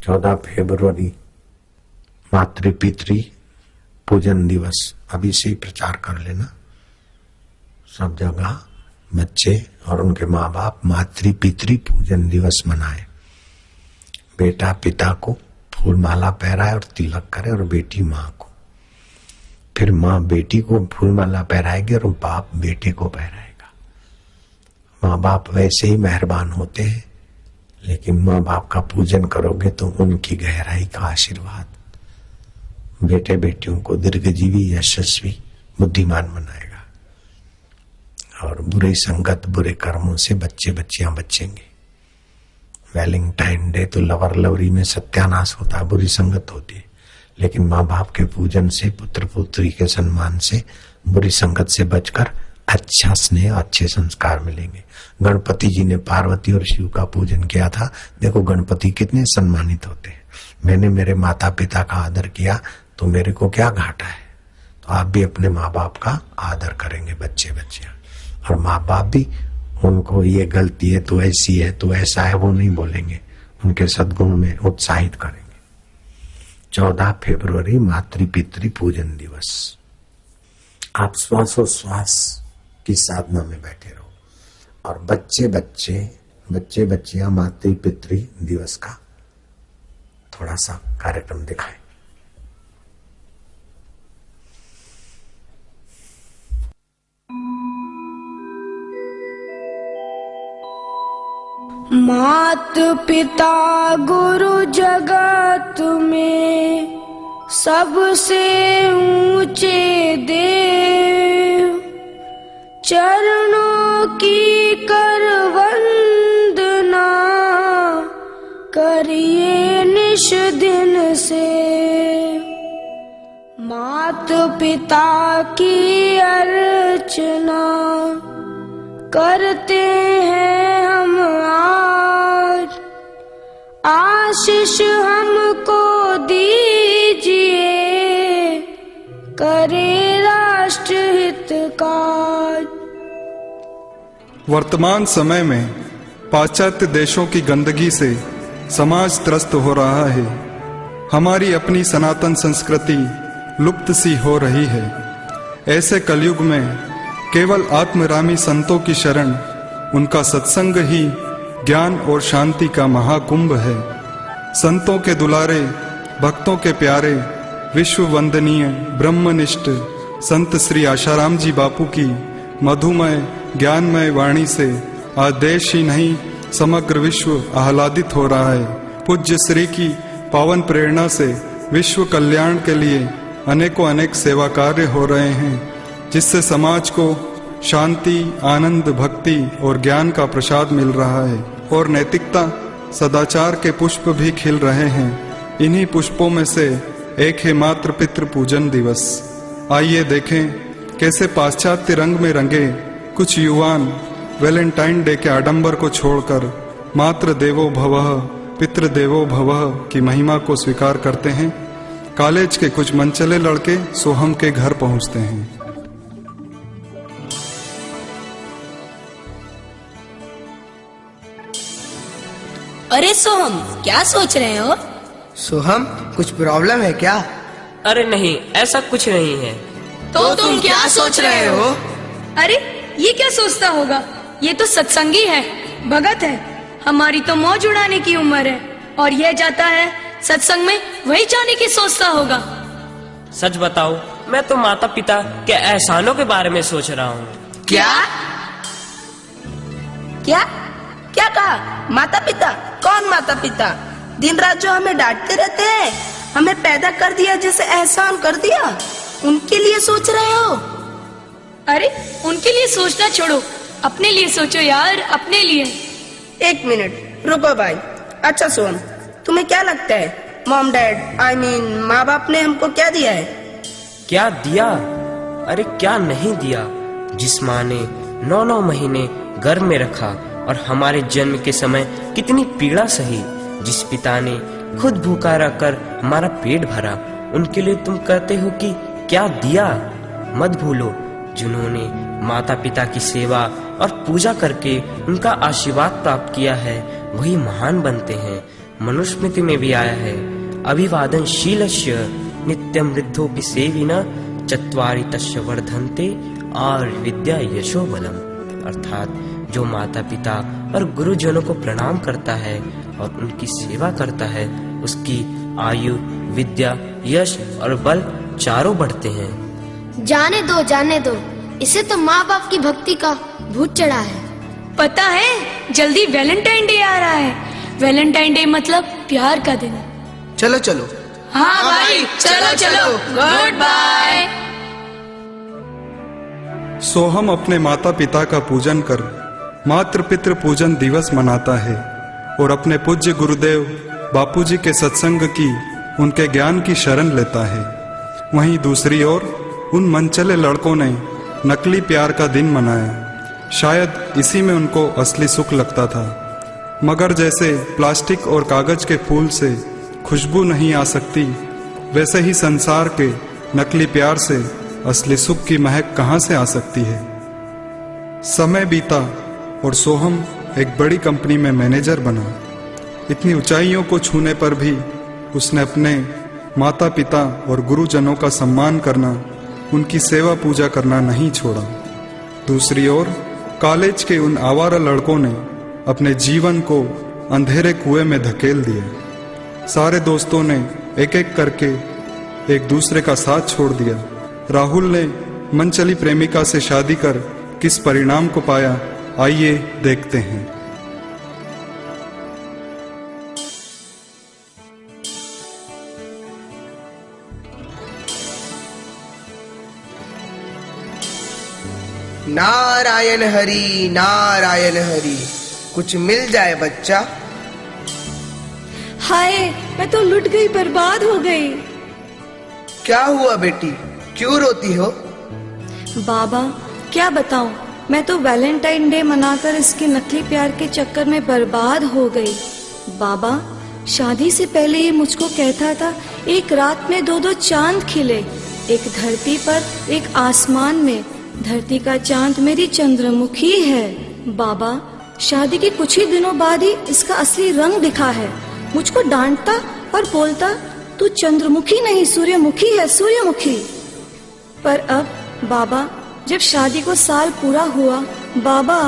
14 फरवरी मातृ पितृ पूजन दिवस। अभी से ही प्रचार कर लेना सब जगह, बच्चे और उनके माँ बाप मातृ पितृ पूजन दिवस मनाए। बेटा पिता को फूल माला पहराए और तिलक करे, और बेटी माँ को, फिर माँ बेटी को फूल माला पहराएगी और बाप बेटे को पहराएगा। माँ बाप वैसे ही मेहरबान होते हैं, लेकिन माँ बाप का पूजन करोगे तो उनकी गहराई का आशीर्वाद बेटे बेटियों को दीर्घजीवी यशस्वी बुद्धिमान बनाएगा। और बुरी संगत बुरे कर्मों से बच्चे बच्चियां बचेंगे। वैलेंटाइन डे तो लवर लवरी में सत्यानाश होता है, बुरी संगत होती है, लेकिन माँ बाप के पूजन से, पुत्र पुत्री के सम्मान से, बुरी संगत से बचकर अच्छा स्नेह, अच्छे संस्कार मिलेंगे। गणपति जी ने पार्वती और शिव का पूजन किया था। देखो गणपति कितने सम्मानित होते हैं। मैंने मेरे माता पिता का आदर किया तो मेरे को क्या घाटा है। तो आप भी अपने माँ बाप का आदर करेंगे, बच्चे बच्चियां, और माँ बाप भी उनको ये गलती है तो ऐसी है तो ऐसा है वो नहीं बोलेंगे, उनके सद्गुण में उत्साहित करेंगे। 14 फरवरी मातृ पितृ पूजन दिवस। आप श्वासोश्वास की साधना में बैठे रहो और बच्चे बच्चियां मातृ पितृ दिवस का थोड़ा सा कार्यक्रम दिखाएं। मात पिता गुरु जगत में सबसे ऊंचे देव, चरणों की कर वंदना करिए निश दिन से। मात पिता की अर्चना करते हैं हम आज, आशीष हमको दीजिए, करे राष्ट्र हित कार्य। वर्तमान समय में पाश्चात्य देशों की गंदगी से समाज त्रस्त हो रहा है। हमारी अपनी सनातन संस्कृति लुप्त सी हो रही है। ऐसे कलयुग में केवल आत्मरामी संतों की शरण, उनका सत्संग ही ज्ञान और शांति का महाकुंभ है। संतों के दुलारे, भक्तों के प्यारे, विश्व वंदनीय ब्रह्मनिष्ठ संत श्री आशाराम जी बापू की मधुमय ज्ञानमय वाणी से आज देश ही नहीं समग्र विश्व आह्लादित हो रहा है। पूज्य श्री की पावन प्रेरणा से विश्व कल्याण के लिए अनेकों अनेक सेवा कार्य हो रहे हैं, जिससे समाज को शांति, आनंद, भक्ति और ज्ञान का प्रसाद मिल रहा है और नैतिकता, सदाचार के पुष्प भी खिल रहे हैं। इन्हीं पुष्पों में से एक है मातृ पितृ पूजन दिवस। आइए देखें कैसे पाश्चात्य रंग में रंगे कुछ युवान वैलेंटाइन डे के आडंबर को छोड़कर मातृ देवो भवः पितृ देवो भवः की महिमा को स्वीकार करते हैं। कॉलेज के कुछ मनचले लड़के सोहम के घर पहुंचते हैं। अरे सोहम, क्या सोच रहे हो? सोहम, कुछ प्रॉब्लम है क्या? अरे नहीं, ऐसा कुछ नहीं है। तो तुम क्या सोच रहे हो? अरे ये क्या सोचता होगा, ये तो सत्संगी है, भगत है। हमारी तो मौज उड़ाने की उम्र है और यह जाता है सत्संग में, वही जाने की सोचता होगा। सच बताओ, मैं तो माता पिता के एहसानों के बारे में सोच रहा हूँ। क्या क्या क्या कहा? माता पिता? कौन माता पिता? दिन रात जो हमें डांटते रहते हैं, हमें पैदा कर दिया, जैसे एहसान कर दिया, उनके लिए सोच रहे हो? अरे उनके लिए सोचना छोड़ो, अपने लिए सोचो यार, अपने लिए। एक मिनट रुको भाई। अच्छा सोहम, तुम्हें क्या लगता है मॉम डैड माँ बाप ने हमको क्या दिया है? क्या दिया? अरे क्या नहीं दिया। जिस माँ ने 9 महीने गर्भ में रखा और हमारे जन्म के समय कितनी पीड़ा सही, जिस पिता ने खुद भूखा रहकर हमारा पेट भरा, उनके लिए तुम कहते हो कि क्या दिया? मत भूलो, जिन्होंने माता पिता की सेवा और पूजा करके उनका आशीर्वाद प्राप्त किया है, वही महान बनते हैं। मनुस्मृति में भी आया है, अभिवादनशीलस्य नित्यम वृद्धोपि सेविना चत्वारि तस्य वर्धन्ते आयुर्विद्या यशो बलम। अर्थात जो माता पिता और गुरुजनों को प्रणाम करता है और उनकी सेवा करता है, उसकी आयु, विद्या, यश और बल चारों बढ़ते हैं। जाने दो, इसे तो माँ बाप की भक्ति का भूत चढ़ा है। पता है जल्दी वैलेंटाइन डे आ रहा है। वैलेंटाइन डे मतलब प्यार का दिन। चलो चलो। हाँ भाई, चलो गुड बाय। सोहम अपने माता पिता का पूजन कर मातृ पितृ पूजन दिवस मनाता है और अपने पूज्य गुरुदेव बापूजी के सत्संग की, उनके ज्ञान की शरण लेता है। वहीं दूसरी ओर उन मनचले लड़कों ने नकली प्यार का दिन मनाया। शायद इसी में उनको असली सुख लगता था। मगर जैसे प्लास्टिक और कागज के फूल से खुशबू नहीं आ सकती, वैसे ही संसार के नकली प्यार से असली सुख की महक कहाँ से आ सकती है। समय बीता और सोहम एक बड़ी कंपनी में मैनेजर बना। इतनी ऊंचाइयों को छूने पर भी उसने अपने माता पिता और गुरुजनों का सम्मान करना, उनकी सेवा पूजा करना नहीं छोड़ा। दूसरी ओर कॉलेज के उन आवारा लड़कों ने अपने जीवन को अंधेरे कुएं में धकेल दिया। सारे दोस्तों ने एक एक करके एक दूसरे का साथ छोड़ दिया। राहुल ने मनचली प्रेमिका से शादी कर किस परिणाम को पाया, आइए देखते हैं। नारायण हरि नारायण हरि, कुछ मिल जाए बच्चा। हाय, मैं तो लुट गई, बर्बाद हो गई। क्या हुआ बेटी, क्यों रोती हो? बाबा क्या बताऊं, मैं तो वैलेंटाइन डे मनाकर इसके नकली प्यार के चक्कर में बर्बाद हो गई। बाबा शादी से पहले ये मुझको कहता था एक रात में 2-2 चांद खिले, एक धरती पर एक आसमान में। धरती का चांद मेरी चंद्रमुखी है। बाबा शादी के कुछ ही दिनों बाद ही इसका असली रंग दिखा है। मुझको डांटता और बोलता तू चंद्रमुखी नहीं सूर्यमुखी है, सूर्यमुखी। पर अब बाबा जब शादी को साल पूरा हुआ, बाबा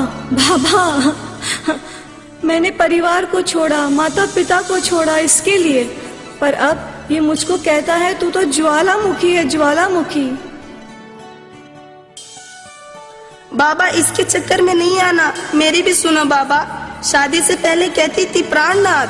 मैंने परिवार को छोड़ा, माता पिता को छोड़ा इसके लिए। पर अब ये मुझको कहता है तू तो ज्वालामुखी है, ज्वालामुखी। बाबा इसके चक्कर में नहीं आना, मेरी भी सुनो बाबा। शादी से पहले कहती थी प्राणनाथ,